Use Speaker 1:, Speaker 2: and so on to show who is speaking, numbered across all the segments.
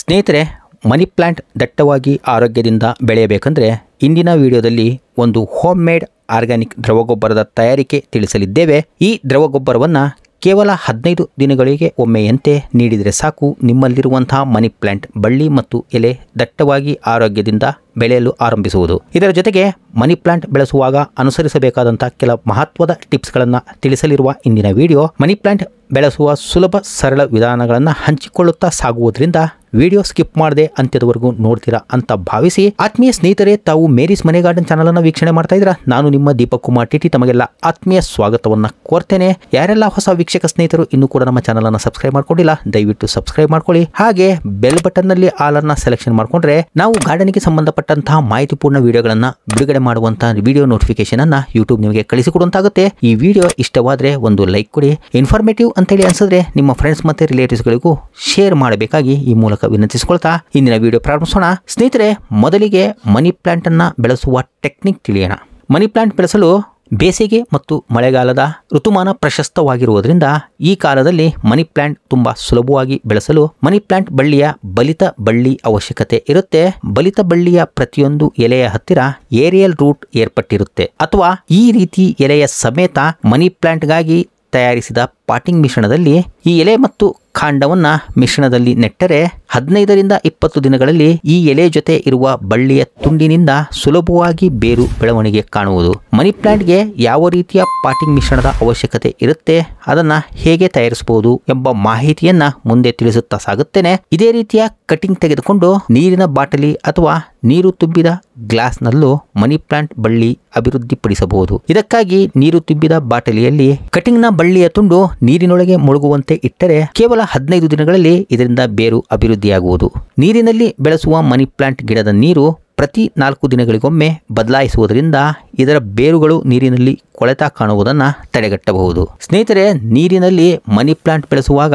Speaker 1: ಸ್ನೇಹಿತರೆ, money plant ದಟ್ಟವಾಗಿ ಆರೋಗ್ಯದಿಂದ ಬೆಳೆಯಬೇಕಂದ್ರೆ ಇಂದಿನ ವಿಡಿಯೋದಲ್ಲಿ ಒಂದು ಹೋಮ್ ಮೇಡ್ ಆರ್ಗ್ಯಾನಿಕ್ ದ್ರವಗೊಬ್ಬರದ ತಯಾರಿಕೆ ತಿಳಿಸಲಿದ್ದೇವೆ. ಈ ದ್ರವಗೊಬ್ಬರವನ್ನು ಕೇವಲ 15 ದಿನಗಳಿಗೆ ಒಮ್ಮೆಯಂತೆ ನೀಡಿದರೆ ಸಾಕು, ನಿಮ್ಮಲ್ಲಿರುವಂತಹ ಮನಿ ಪ್ಲಾಂಟ್ ಬಳ್ಳಿ ಮತ್ತು ಎಲೆ ದಟ್ಟವಾಗಿ ಆರೋಗ್ಯದಿಂದ ಬೆಳೆಯಲು ಆರಂಭಿಸುವುದು. ಇದರ ಜೊತೆಗೆ ಮನಿ ಪ್ಲಾಂಟ್ ಬೆಳೆಸುವಾಗ ಅನುಸರಿಸಬೇಕಾದಂತಹ ಕೆಲ ಮಹತ್ವದ ಟಿಪ್ಸ್ಗಳನ್ನು ತಿಳಿಸಲಿರುವ ಇಂದಿನ ವಿಡಿಯೋ. ಮನಿ ಪ್ಲಾಂಟ್ ಬೆಳೆಸುವ ಸುಲಭ ಸರಳ ವಿಧಾನಗಳನ್ನು ಹಂಚಿಕೊಳ್ಳುತ್ತಾ ಸಾಗುವುದರಿಂದ ವಿಡಿಯೋ ಸ್ಕಿಪ್ ಮಾಡದೆ ಅಂತ್ಯದವರೆಗೂ ನೋಡ್ತೀರಾ ಅಂತ ಭಾವಿಸಿ, ಆತ್ಮೀಯ ಸ್ನೇಹಿತರೆ, ತಾವು ಮೇರೀಸ್ ಮನೆ ಗಾರ್ಡನ್ ಚಾನಲ್ ಅನ್ನು ವೀಕ್ಷಣೆ ಮಾಡ್ತಾ ಇದ್ದೀರಾ. ನಾನು ನಿಮ್ಮ ದೀಪಕ್ ಕುಮಾರ್ ಟಿಟಿ ತಮಗೆಲ್ಲ ಆತ್ಮೀಯ ಸ್ವಾಗತವನ್ನು ಕೋರ್ತೇನೆ. ಯಾರೆಲ್ಲ ಹೊಸ ವೀಕ್ಷಕ ಸ್ನೇಹಿತರು ಇನ್ನೂ ಕೂಡ ನಮ್ಮ ಚಾನಲ್ ಅನ್ನು ಸಬ್ಸ್ಕ್ರೈಬ್ ಮಾಡ್ಕೊಂಡಿಲ್ಲ, ದಯವಿಟ್ಟು ಸಬ್ಸ್ಕ್ರೈಬ್ ಮಾಡ್ಕೊಳ್ಳಿ. ಹಾಗೆ ಬೆಲ್ ಬಟನ್ ನಲ್ಲಿ ಆಲ್ ಅನ್ನ ಸೆಲೆಕ್ಷನ್ ಮಾಡ್ಕೊಂಡ್ರೆ ನಾವು ಗಾರ್ಡನ್ಗೆ ಸಂಬಂಧಪಟ್ಟಂತಹ ಮಾಹಿತಿಪೂರ್ಣ ವಿಡಿಯೋಗಳನ್ನ ಬಿಡುಗಡೆ ಮಾಡುವಂತಹ ವಿಡಿಯೋ ನೋಟಿಫಿಕೇಶನ್ ಅನ್ನ ಯೂಟ್ಯೂಬ್ ನಿಮಗೆ ಕಳಿಸಿಕೊಡುವಂತಾಗುತ್ತೆ. ಈ ವಿಡಿಯೋ ಇಷ್ಟವಾದ್ರೆ ಒಂದು ಲೈಕ್ ಕೊಡಿ. ಇನ್ಫಾರ್ಮೇಟಿವ್ ಅಂತೇಳಿ ಅನ್ಸಿದ್ರೆ ನಿಮ್ಮ ಫ್ರೆಂಡ್ಸ್ ಮತ್ತೆ ರಿಲೇಟಿವ್ಸ್ ಗಳಿಗೂ ಶೇರ್ ಮಾಡಬೇಕಾಗಿ ಈ ಮೂಲಕ ವಿನಂತಿಸಿಕೊಳ್ತಾ ಇಂದಿನ ವಿಡಿಯೋ ಪ್ರಾರಂಭಿಸೋಣ. ಸ್ನೇಹಿತರೆ, ಮೊದಲಿಗೆ ಮನಿ ಪ್ಲಾಂಟ್ ಅನ್ನ ಬೆಳೆಸುವ ಟೆಕ್ನಿಕ್ ತಿಳಿಯೋಣ. ಮನಿ ಪ್ಲಾಂಟ್ ಬೆಳೆಸಲು ಬೇಸಿಗೆ ಮತ್ತು ಮಳೆಗಾಲದ ಋತುಮಾನ ಪ್ರಶಸ್ತವಾಗಿರುವುದರಿಂದ ಈ ಕಾಲದಲ್ಲಿ ಮನಿ ಪ್ಲಾಂಟ್ ತುಂಬಾ ಸುಲಭವಾಗಿ ಬೆಳೆಸಲು ಮನಿ ಪ್ಲಾಂಟ್ ಬಳ್ಳಿಯ ಬಲಿತ ಬಳ್ಳಿ ಅವಶ್ಯಕತೆ ಇರುತ್ತೆ. ಬಲಿತ ಬಳ್ಳಿಯ ಪ್ರತಿಯೊಂದು ಎಲೆಯ ಹತ್ತಿರ ಏರಿಯಲ್ ರೂಟ್ ಏರ್ಪಟ್ಟಿರುತ್ತೆ ಅಥವಾ ಈ ರೀತಿ ಎಲೆಯ ಸಮೇತ ಮನಿ ಪ್ಲಾಂಟ್ಗಾಗಿ ತಯಾರಿಸಿದ ಪಾಟಿಂಗ್ ಮಿಶ್ರಣದಲ್ಲಿ ಈ ಎಲೆ ಮತ್ತು ಕಾಂಡವನ್ನ ಮಿಶ್ರಣದಲ್ಲಿ ನೆಟ್ಟರೆ 15ರಿಂದ 20 ದಿನಗಳಲ್ಲಿ ಈ ಎಲೆ ಜೊತೆ ಇರುವ ಬಳ್ಳಿಯ ತುಂಡಿನಿಂದ ಸುಲಭವಾಗಿ ಬೇರು ಬೆಳವಣಿಗೆ ಕಾಣುವುದು. ಮನಿ ಪ್ಲಾಂಟ್ಗೆ ಯಾವ ರೀತಿಯ ಪಾಟಿಂಗ್ ಮಿಶ್ರಣದ ಅವಶ್ಯಕತೆ ಇರುತ್ತೆ, ಅದನ್ನ ಹೇಗೆ ತಯಾರಿಸಬಹುದು ಎಂಬ ಮಾಹಿತಿಯನ್ನ ಮುಂದೆ ತಿಳಿಸುತ್ತಾ ಸಾಗುತ್ತೇನೆ. ಇದೇ ರೀತಿಯ ಕಟಿಂಗ್ ತೆಗೆದುಕೊಂಡು ನೀರಿನ ಬಾಟಲಿ ಅಥವಾ ನೀರು ತುಂಬಿದ ಗ್ಲಾಸ್ ನಲ್ಲೂ ಮನಿ ಪ್ಲಾಂಟ್ ಬಳ್ಳಿ ಅಭಿವೃದ್ಧಿಪಡಿಸಬಹುದು. ಇದಕ್ಕಾಗಿ ನೀರು ತುಂಬಿದ ಬಾಟಲಿಯಲ್ಲಿ ಕಟಿಂಗ್ ನ ಬಳ್ಳಿಯ ತುಂಡು ನೀರಿನೊಳಗೆ ಮುಳುಗುವಂತೆ ಇಟ್ಟರೆ ಕೇವಲ 15 ದಿನಗಳಲ್ಲಿ ಇದರಿಂದ ಬೇರು ಅಭಿವೃದ್ಧಿಯಾಗುವುದು. ನೀರಿನಲ್ಲಿ ಬೆಳೆಸುವ ಮನಿ ಪ್ಲಾಂಟ್ ಗಿಡದ ನೀರು ಪ್ರತಿ 4 ದಿನಗಳಿಗೊಮ್ಮೆ ಬದಲಾಯಿಸುವುದರಿಂದ ಇದರ ಬೇರುಗಳು ನೀರಿನಲ್ಲಿ ಕೊಳೆತ ಕಾಣುವುದನ್ನು ತಡೆಗಟ್ಟಬಹುದು. ಸ್ನೇಹಿತರೆ, ನೀರಿನಲ್ಲಿ ಮನಿ ಪ್ಲಾಂಟ್ ಬೆಳೆಸುವಾಗ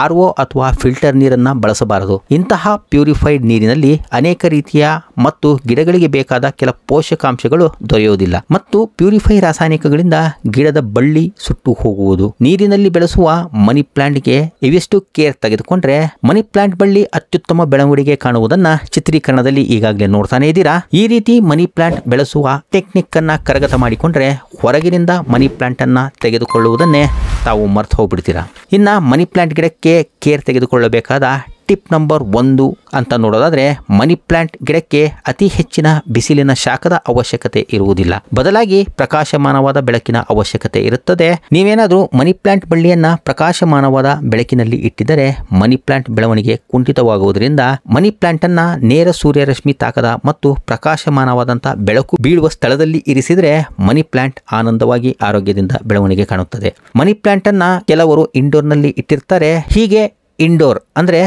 Speaker 1: RO ಅಥವಾ ಫಿಲ್ಟರ್ ನೀರನ್ನ ಬಳಸಬಾರದು. ಇಂತಹ ಪ್ಯೂರಿಫೈಡ್ ನೀರಿನಲ್ಲಿ ಅನೇಕ ರೀತಿಯ ಮತ್ತು ಗಿಡಗಳಿಗೆ ಬೇಕಾದ ಕೆಲ ಪೋಷಕಾಂಶಗಳು ದೊರೆಯುವುದಿಲ್ಲ ಮತ್ತು ಪ್ಯೂರಿಫೈ ರಾಸಾಯನಿಕಗಳಿಂದ ಗಿಡದ ಬಳ್ಳಿ ಸುಟ್ಟು ಹೋಗುವುದು. ನೀರಿನಲ್ಲಿ ಬೆಳೆಸುವ ಮನಿ ಪ್ಲಾಂಟ್ಗೆ ಇವೆಷ್ಟು ಕೇರ್ ತೆಗೆದುಕೊಂಡ್ರೆ ಮನಿ ಪ್ಲಾಂಟ್ ಬಳ್ಳಿ ಅತ್ಯುತ್ತಮ ಬೆಳವಣಿಗೆ ಕಾಣುವುದನ್ನ ಚಿತ್ರೀಕರಣದಲ್ಲಿ ಈಗಾಗಲೇ ನೋಡ್ತಾನೆ ಇದ್ದೀರಾ. ಈ ರೀತಿ ಮನಿ ಪ್ಲಾಂಟ್ ಬೆಳೆಸುವ ಟೆಕ್ನಿಕ್ ಅನ್ನ ಕರಗತ ಮಾಡಿಕೊಂಡ್ರೆ ಹೊರಗಿನಿಂದ ಮನಿ ಪ್ಲಾಂಟ್ ಅನ್ನ ತೆಗೆದುಕೊಳ್ಳುವುದನ್ನೇ ತಾವು ಮರ್ತು ಹೋಗ್ಬಿಡ್ತೀರಾ. ಇನ್ನ ಮನಿ ಪ್ಲಾಂಟ್ ಗಿಡಕ್ಕೆ ಕೇರ್ ತೆಗೆದುಕೊಳ್ಳಬೇಕಾದ ಟಿಪ್ ನಂಬರ್ 1 ಅಂತ ನೋಡೋದಾದ್ರೆ, ಮನಿ ಪ್ಲಾಂಟ್ ಗಿಡಕ್ಕೆ ಅತಿ ಹೆಚ್ಚಿನ ಬಿಸಿಲಿನ ಶಾಖದ ಅವಶ್ಯಕತೆ ಇರುವುದಿಲ್ಲ. ಬದಲಾಗಿ ಪ್ರಕಾಶಮಾನವಾದ ಬೆಳಕಿನ ಅವಶ್ಯಕತೆ ಇರುತ್ತದೆ. ನೀವೇನಾದ್ರೂ ಮನಿ ಪ್ಲಾಂಟ್ ಬಳ್ಳಿಯನ್ನ ಪ್ರಕಾಶಮಾನವಾದ ಬೆಳಕಿನಲ್ಲಿ ಇಟ್ಟಿದ್ದರೆ ಮನಿ ಪ್ಲಾಂಟ್ ಬೆಳವಣಿಗೆ ಕುಂಠಿತವಾಗುವುದರಿಂದ ಮನಿ ಪ್ಲಾಂಟ್ ಅನ್ನ ನೇರ ಸೂರ್ಯರಶ್ಮಿ ತಾಕದ ಮತ್ತು ಪ್ರಕಾಶಮಾನವಾದಂತಹ ಬೆಳಕು ಬೀಳುವ ಸ್ಥಳದಲ್ಲಿ ಇರಿಸಿದ್ರೆ ಮನಿ ಪ್ಲಾಂಟ್ ಆನಂದವಾಗಿ ಆರೋಗ್ಯದಿಂದ ಬೆಳವಣಿಗೆ ಕಾಣುತ್ತದೆ. ಮನಿ ಪ್ಲಾಂಟ್ ಅನ್ನ ಕೆಲವರು ಇಂಡೋರ್ ನಲ್ಲಿ ಇಟ್ಟಿರ್ತಾರೆ. ಹೀಗೆ ಇಂಡೋರ್ ಅಂದ್ರೆ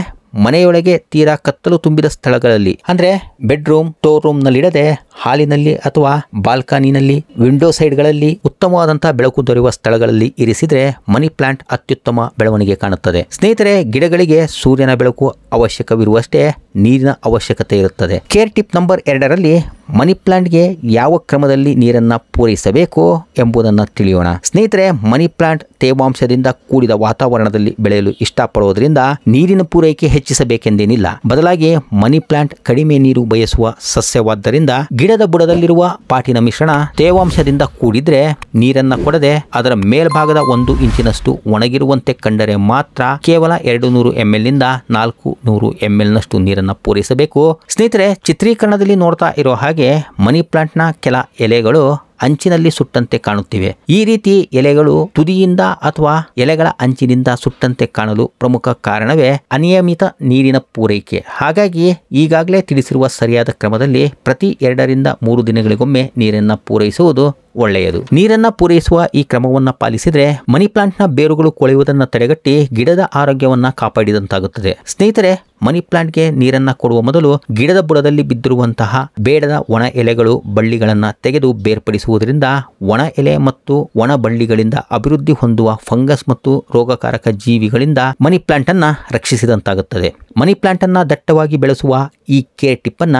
Speaker 1: ಮನೆಯೊಳಗೆ ತೀರಾ ಕತ್ತಲು ತುಂಬಿದ ಸ್ಥಳಗಳಲ್ಲಿ ಅಂದ್ರೆ ಬೆಡ್ರೂಮ್, ಸ್ಟೋರ್ ರೂಮ್ ನಲ್ಲಿ ಇಡದೆ ಹಾಲಿನಲ್ಲಿ ಅಥವಾ ಬಾಲ್ಕನಿನಲ್ಲಿ, ವಿಂಡೋ ಸೈಡ್ಗಳಲ್ಲಿ ಉತ್ತಮವಾದಂತಹ ಬೆಳಕು ದೊರೆಯುವ ಸ್ಥಳಗಳಲ್ಲಿ ಇರಿಸಿದ್ರೆ ಮನಿ ಪ್ಲಾಂಟ್ ಅತ್ಯುತ್ತಮ ಬೆಳವಣಿಗೆ ಕಾಣುತ್ತದೆ. ಸ್ನೇಹಿತರೆ, ಗಿಡಗಳಿಗೆ ಸೂರ್ಯನ ಬೆಳಕು ಅವಶ್ಯಕವಿರುವಷ್ಟೇ ನೀರಿನ ಅವಶ್ಯಕತೆ ಇರುತ್ತದೆ. ಕೇರ್ ಟಿಪ್ ನಂಬರ್ 2ರಲ್ಲಿ ಮನಿ ಪ್ಲಾಂಟ್ಗೆ ಯಾವ ಕ್ರಮದಲ್ಲಿ ನೀರನ್ನ ಪೂರೈಸಬೇಕು ಎಂಬುದನ್ನು ತಿಳಿಯೋಣ. ಸ್ನೇಹಿತರೆ, ಮನಿ ಪ್ಲಾಂಟ್ ತೇವಾಂಶದಿಂದ ಕೂಡಿದ ವಾತಾವರಣದಲ್ಲಿ ಬೆಳೆಯಲು ಇಷ್ಟಪಡುವುದರಿಂದ ನೀರಿನ ಪೂರೈಕೆ ಹೆಚ್ಚಿಸಬೇಕೆಂದೇನಿಲ್ಲ. ಬದಲಾಗಿ ಮನಿ ಪ್ಲಾಂಟ್ ಕಡಿಮೆ ನೀರು ಬಯಸುವ ಸಸ್ಯವಾದ್ದರಿಂದ ಗಿಡದ ಬುಡದಲ್ಲಿರುವ ಪಾಟಿನ ಮಿಶ್ರಣ ತೇವಾಂಶದಿಂದ ಕೂಡಿದ್ರೆ ನೀರನ್ನ ಕೊಡದೆ ಅದರ ಮೇಲ್ಭಾಗದ 1 ಇಂಚಿನಷ್ಟು ಒಣಗಿರುವಂತೆ ಕಂಡರೆ ಮಾತ್ರ ಕೇವಲ 200 ml ನಿಂದ 400 ml ನಷ್ಟು ನೀರನ್ನ ಪೂರೈಸಬೇಕು. ಸ್ನೇಹಿತರೆ, ಚಿತ್ರೀಕರಣದಲ್ಲಿ ನೋಡ್ತಾ ಇರೋ ಹಾಗೆ ಮನಿ ಪ್ಲಾಂಟ್ ನ ಕೆಲ ಎಲೆಗಳು ಅಂಚಿನಲ್ಲಿ ಸುಟ್ಟಂತೆ ಕಾಣುತ್ತಿವೆ. ಈ ರೀತಿ ಎಲೆಗಳು ತುದಿಯಿಂದ ಅಥವಾ ಎಲೆಗಳ ಅಂಚಿನಿಂದ ಸುಟ್ಟಂತೆ ಕಾಣಲು ಪ್ರಮುಖ ಕಾರಣವೇ ಅನಿಯಮಿತ ನೀರಿನ ಪೂರೈಕೆ. ಹಾಗಾಗಿ ಈಗಾಗಲೇ ತಿಳಿಸಿರುವ ಸರಿಯಾದ ಕ್ರಮದಲ್ಲಿ ಪ್ರತಿ 2ರಿಂದ 3 ದಿನಗಳಿಗೊಮ್ಮೆ ನೀರನ್ನ ಪೂರೈಸುವುದು ಒಳ್ಳೆಯದು. ನೀರನ್ನ ಪೂರೈಸುವ ಈ ಕ್ರಮವನ್ನ ಪಾಲಿಸಿದ್ರೆ ಮನಿ ಪ್ಲಾಂಟ್ ನ ಬೇರುಗಳು ಕೊಳೆಯುವುದನ್ನು ತಡೆಗಟ್ಟಿ ಗಿಡದ ಆರೋಗ್ಯವನ್ನ ಕಾಪಾಡಿದಂತಾಗುತ್ತದೆ. ಸ್ನೇಹಿತರೆ, ಮನಿ ಪ್ಲಾಂಟ್ಗೆ ನೀರನ್ನ ಕೊಡುವ ಮೊದಲು ಗಿಡದ ಬುಡದಲ್ಲಿ ಬಿದ್ದಿರುವಂತಹ ಬೇಡದ ಒಣ ಎಲೆಗಳು, ಬಳ್ಳಿಗಳನ್ನ ತೆಗೆದು ಬೇರ್ಪಡಿಸುವುದರಿಂದ ಒಣ ಎಲೆ ಮತ್ತು ಒಣ ಬಳ್ಳಿಗಳಿಂದ ಅಭಿವೃದ್ಧಿ ಹೊಂದುವ ಫಂಗಸ್ ಮತ್ತು ರೋಗಕಾರಕ ಜೀವಿಗಳಿಂದ ಮನಿ ಪ್ಲಾಂಟ್ ಅನ್ನ ರಕ್ಷಿಸಿದಂತಾಗುತ್ತದೆ. ಮನಿ ಪ್ಲಾಂಟ್ ಅನ್ನ ದಟ್ಟವಾಗಿ ಬೆಳೆಸುವ ಈ ಕೇರ್ ಟಿಪ್ ಅನ್ನ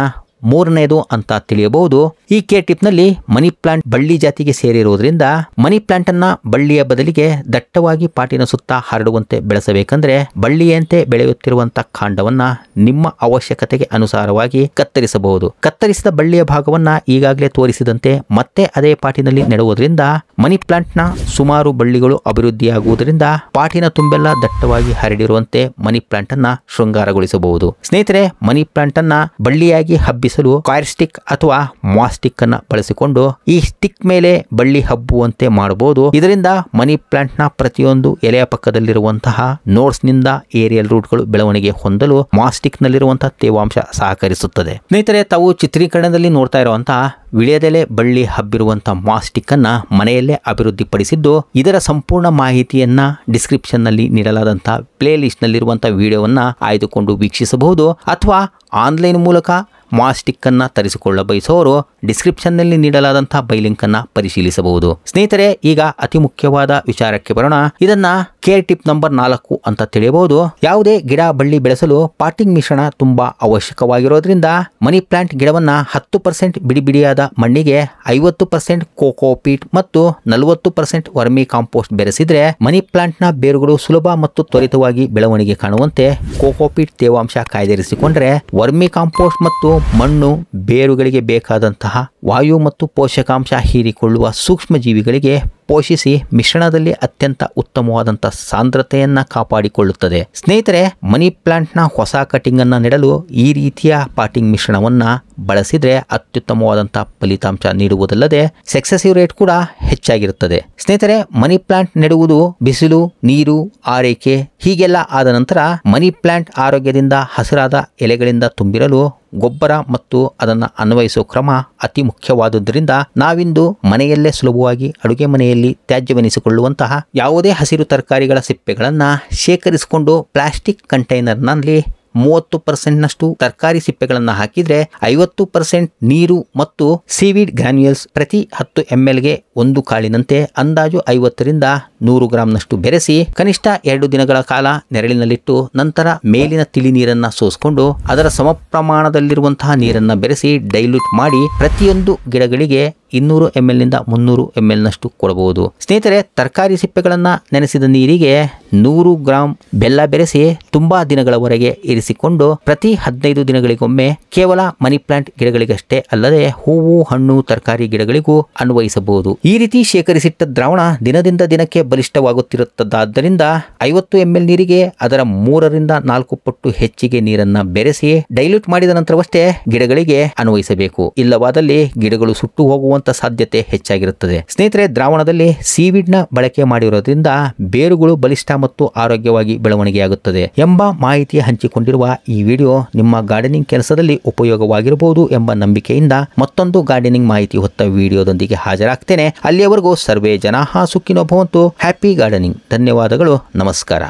Speaker 1: ಮೂರನೆಯದು ಅಂತ ತಿಳಿಯಬಹುದು. ಈ ಕೇರ್ ಟಿಪ್ ನಲ್ಲಿ ಮನಿ ಪ್ಲಾಂಟ್ ಬಳ್ಳಿ ಜಾತಿಗೆ ಸೇರಿರುವುದರಿಂದ ಮನಿ ಪ್ಲಾಂಟ್ ಅನ್ನ ಬಳ್ಳಿಯ ಬದಲಿಗೆ ದಟ್ಟವಾಗಿ ಪಾಟಿನ ಸುತ್ತ ಹರಡುವಂತೆ ಬೆಳೆಸಬೇಕಂದ್ರೆ ಬಳ್ಳಿಯಂತೆ ಬೆಳೆಯುತ್ತಿರುವಂತಹ ಕಾಂಡವನ್ನ ನಿಮ್ಮ ಅವಶ್ಯಕತೆಗೆ ಅನುಸಾರವಾಗಿ ಕತ್ತರಿಸಬಹುದು. ಕತ್ತರಿಸಿದ ಬಳ್ಳಿಯ ಭಾಗವನ್ನ ಈಗಾಗಲೇ ತೋರಿಸಿದಂತೆ ಮತ್ತೆ ಅದೇ ಪಾಟಿನಲ್ಲಿ ನೆಡುವುದರಿಂದ ಮನಿ ಪ್ಲಾಂಟ್ ನ ಸುಮಾರು ಬಳ್ಳಿಗಳು ಅಭಿವೃದ್ಧಿಯಾಗುವುದರಿಂದ ಪಾಟಿನ ತುಂಬೆಲ್ಲ ದಟ್ಟವಾಗಿ ಹರಡಿರುವಂತೆ ಮನಿ ಪ್ಲಾಂಟ್ ಅನ್ನ ಶೃಂಗಾರಗೊಳಿಸಬಹುದು. ಸ್ನೇಹಿತರೆ, ಮನಿ ಪ್ಲಾಂಟ್ ಅನ್ನ ಬಳ್ಳಿಯಾಗಿ ಹಬ್ಬಿಸಲು ಕಾಯಿರ್ ಸ್ಟಿಕ್ ಅಥವಾ ಮಾಸ್ಟಿಕ್ ಅನ್ನ ಬಳಸಿಕೊಂಡು ಈ ಸ್ಟಿಕ್ ಮೇಲೆ ಬಳ್ಳಿ ಹಬ್ಬುವಂತೆ ಮಾಡಬಹುದು. ಇದರಿಂದ ಮನಿ ಪ್ಲಾಂಟ್ ನ ಪ್ರತಿಯೊಂದು ಎಲೆಯ ಪಕ್ಕದಲ್ಲಿರುವಂತಹ ನೋಡ್ಸ್ ನಿಂದ ಏರಿಯಲ್ ರೂಟ್ ಗಳು ಬೆಳವಣಿಗೆ ಹೊಂದಲು ಮಾಸ್ಟಿಕ್ ನಲ್ಲಿರುವಂತಹ ತೇವಾಂಶ ಸಹಕರಿಸುತ್ತದೆ. ಸ್ನೇಹಿತರೆ, ತಾವು ಚಿತ್ರೀಕರಣದಲ್ಲಿ ನೋಡ್ತಾ ಇರುವಂತಹ ವಿಳೆದೆಲೆ ಬಳ್ಳಿ ಹಬ್ಬಿರುವಂತಹ ಮಾಸ್ಟಿಕ್ ಅನ್ನ ಮನೆಯಲ್ಲೇ ಅಭಿವೃದ್ಧಿಪಡಿಸಿದ್ದು, ಇದರ ಸಂಪೂರ್ಣ ಮಾಹಿತಿಯನ್ನ ಡಿಸ್ಕ್ರಿಪ್ಷನ್ ನಲ್ಲಿ ನೀಡಲಾದಂತಹ ಪ್ಲೇ ಲಿಸ್ಟ್ ನಲ್ಲಿರುವಂತಹ ವಿಡಿಯೋವನ್ನ ಆಯ್ದುಕೊಂಡು ವೀಕ್ಷಿಸಬಹುದು. ಅಥವಾ ಆನ್ಲೈನ್ ಮೂಲಕ ಮಾಸ್ಟಿಕ್ ಅನ್ನ ತರಿಸಿಕೊಳ್ಳ ಬಯಸುವವರು ಡಿಸ್ಕ್ರಿಪ್ಷನ್ ನಲ್ಲಿ ನೀಡಲಾದಂತಹ ಬೈ ಲಿಂಕ್ ಅನ್ನ ಪರಿಶೀಲಿಸಬಹುದು. ಸ್ನೇಹಿತರೆ, ಈಗ ಅತಿ ಮುಖ್ಯವಾದ ವಿಚಾರಕ್ಕೆ ಬರೋಣ. ಇದನ್ನ ಕೇರ್ ಟಿಪ್ ನಂಬರ್ 4 ಅಂತ ತಿಳಿಯಬಹುದು. ಯಾವುದೇ ಗಿಡ ಬಳ್ಳಿ ಬೆಳೆಸಲು ಪಾಟಿಂಗ್ ಮಿಶ್ರಣ ತುಂಬಾ ಅವಶ್ಯಕವಾಗಿರೋದ್ರಿಂದ ಮನಿ ಪ್ಲಾಂಟ್ ಗಿಡವನ್ನ 10% ಬಿಡಿಬಿಡಿಯಾದ ಮಣ್ಣಿಗೆ 50% ಕೋಕೋಪೀಟ್ ಮತ್ತು 40% ವರ್ಮಿ ಕಾಂಪೋಸ್ಟ್ ಬೆರೆಸಿದ್ರೆ ಮನಿ ಪ್ಲಾಂಟ್ ನ ಬೇರುಗಳು ಸುಲಭ ಮತ್ತು ತ್ವರಿತವಾಗಿ ಬೆಳವಣಿಗೆ ಕಾಣುವಂತೆ ಕೋಕೋಪೀಟ್ ತೇವಾಂಶ ಕಾಯ್ದಿರಿಸಿಕೊಂಡ್ರೆ ವರ್ಮಿ ಕಾಂಪೋಸ್ಟ್ ಮತ್ತು ಮಣ್ಣು ಬೇರುಗಳಿಗೆ ಬೇಕಾದಂತಹ ವಾಯು ಮತ್ತು ಪೋಷಕಾಂಶ ಹೀರಿಕೊಳ್ಳುವ ಸೂಕ್ಷ್ಮ ಜೀವಿಗಳಿಗೆ ಪೋಷಿಸಿ ಮಿಶ್ರಣದಲ್ಲಿ ಅತ್ಯಂತ ಉತ್ತಮವಾದಂತಹ ಸಾಂದ್ರತೆಯನ್ನ ಕಾಪಾಡಿಕೊಳ್ಳುತ್ತದೆ. ಸ್ನೇಹಿತರೆ, ಮನಿ ಪ್ಲಾಂಟ್ ನ ಹೊಸ ಕಟಿಂಗ್ ಅನ್ನ ನೆಡಲು ಈ ರೀತಿಯ ಪಾಟಿಂಗ್ ಮಿಶ್ರಣವನ್ನ ಬಳಸಿದ್ರೆ ಅತ್ಯುತ್ತಮವಾದಂತಹ ಫಲಿತಾಂಶ ನೀಡುವುದಲ್ಲದೆ ಸಕ್ಸೆಸಿವ್ ರೇಟ್ ಕೂಡ ಹೆಚ್ಚಾಗಿರುತ್ತದೆ. ಸ್ನೇಹಿತರೆ, ಮನಿ ಪ್ಲಾಂಟ್ ನೆಡುವುದು ಬಿಸಿಲು, ನೀರು, ಆರೈಕೆ ಹೀಗೆಲ್ಲ ಆದ ನಂತರ ಮನಿ ಪ್ಲಾಂಟ್ ಆರೋಗ್ಯದಿಂದ ಹಸಿರಾದ ಎಲೆಗಳಿಂದ ತುಂಬಿರಲು ಗೊಬ್ಬರ ಮತ್ತು ಅದನ್ನು ಅನ್ವಯಿಸುವ ಕ್ರಮ ಅತಿ ಮುಖ್ಯವಾದುದರಿಂದ ನಾವಿಂದು ಮನೆಯಲ್ಲೇ ಸುಲಭವಾಗಿ ಅಡುಗೆ ಮನೆಯಲ್ಲಿ ತ್ಯಾಜ್ಯವೆನಿಸಿಕೊಳ್ಳುವಂತಹ ಯಾವುದೇ ಹಸಿರು ತರಕಾರಿಗಳ ಸಿಪ್ಪೆಗಳನ್ನ ಶೇಖರಿಸಿಕೊಂಡು ಪ್ಲಾಸ್ಟಿಕ್ ಕಂಟೈನರ್ನಲ್ಲಿ 30% ನಷ್ಟು ತರಕಾರಿ ಸಿಪ್ಪೆಗಳನ್ನು ಹಾಕಿದ್ರೆ 50% ನೀರು ಮತ್ತು ಸೀವೀಡ್ ಗ್ರಾನ್ಯೂಲ್ಸ್ ಪ್ರತಿ 10 ml ಗೆ ಒಂದು ಕಾಳಿನಂತೆ ಅಂದಾಜು 50 ರಿಂದ 100 ಗ್ರಾಂನಷ್ಟು ಬೆರೆಸಿ ಕನಿಷ್ಠ 2 ದಿನಗಳ ಕಾಲ ನೆರಳಿನಲ್ಲಿಟ್ಟು ನಂತರ ಮೇಲಿನ ತಿಳಿ ನೀರನ್ನ ಸೋಸಿಕೊಂಡು ಅದರ ಸಮ ಪ್ರಮಾಣದಲ್ಲಿರುವಂತಹ ನೀರನ್ನ ಬೆರೆಸಿ ಡೈಲ್ಯೂಟ್ ಮಾಡಿ ಪ್ರತಿಯೊಂದು ಗಿಡಗಳಿಗೆ 200 ml ನಿಂದ 300 ml ನಷ್ಟು ಕೊಡಬಹುದು. ಸ್ನೇಹಿತರೆ, ತರಕಾರಿ ಸಿಪ್ಪೆಗಳನ್ನ ನೆನೆಸಿದ ನೀರಿಗೆ 100 ಗ್ರಾಂ ಬೆಲ್ಲ ಬೆರೆಸಿ ತುಂಬಾ ದಿನಗಳವರೆಗೆ ಇರಿಸಿಕೊಂಡು ಪ್ರತಿ 15 ದಿನಗಳಿಗೊಮ್ಮೆ ಕೇವಲ ಮನಿ ಪ್ಲಾಂಟ್ ಗಿಡಗಳಿಗಷ್ಟೇ ಅಲ್ಲದೆ ಹೂವು, ಹಣ್ಣು, ತರಕಾರಿ ಗಿಡಗಳಿಗೂ ಅನ್ವಯಿಸಬಹುದು. ಈ ರೀತಿ ಶೇಖರಿಸಿಟ್ಟ ದ್ರಾವಣ ದಿನದಿಂದ ದಿನಕ್ಕೆ ಬಲಿಷ್ಠವಾಗುತ್ತಿರುತ್ತದಾದ್ದರಿಂದ 50 ml ನೀರಿಗೆ ಅದರ 3 ರಿಂದ 4 ಪಟ್ಟು ಹೆಚ್ಚಿಗೆ ನೀರನ್ನ ಬೆರೆಸಿ ಡೈಲ್ಯೂಟ್ ಮಾಡಿದ ನಂತರವಷ್ಟೇ ಗಿಡಗಳಿಗೆ ಅನ್ವಯಿಸಬೇಕು. ಇಲ್ಲವಾದಲ್ಲಿ ಗಿಡಗಳು ಸುಟ್ಟು ಹೋಗುವ ಸಾಧ್ಯತೆ ಹೆಚ್ಚಾಗಿರುತ್ತದೆ. ಸ್ನೇಹಿತರೆ, ದ್ರಾವಣದಲ್ಲಿ ಸೀವೀಡ್ ನ ಬಳಕೆ ಮಾಡಿರೋದ್ರಿಂದ ಬೇರುಗಳು ಬಲಿಷ್ಠ ಮತ್ತು ಆರೋಗ್ಯವಾಗಿ ಬೆಳವಣಿಗೆಯಾಗುತ್ತದೆ ಎಂಬ ಮಾಹಿತಿ ಹಂಚಿಕೊಂಡಿರುವ ಈ ವಿಡಿಯೋ ನಿಮ್ಮ ಗಾರ್ಡನಿಂಗ್ ಕೆಲಸದಲ್ಲಿ ಉಪಯೋಗವಾಗಿರಬಹುದು ಎಂಬ ನಂಬಿಕೆಯಿಂದ ಮತ್ತೊಂದು ಗಾರ್ಡನಿಂಗ್ ಮಾಹಿತಿ ಹೊತ್ತ ವಿಡಿಯೋದೊಂದಿಗೆ ಹಾಜರಾಗ್ತೇನೆ. ಅಲ್ಲಿಯವರೆಗೂ ಸರ್ವೇ ಜನಾಃ ಸುಖಿನೋ ಭವಂತು. Happy gardening. ಧನ್ಯವಾದಗಳು. ನಮಸ್ಕಾರ.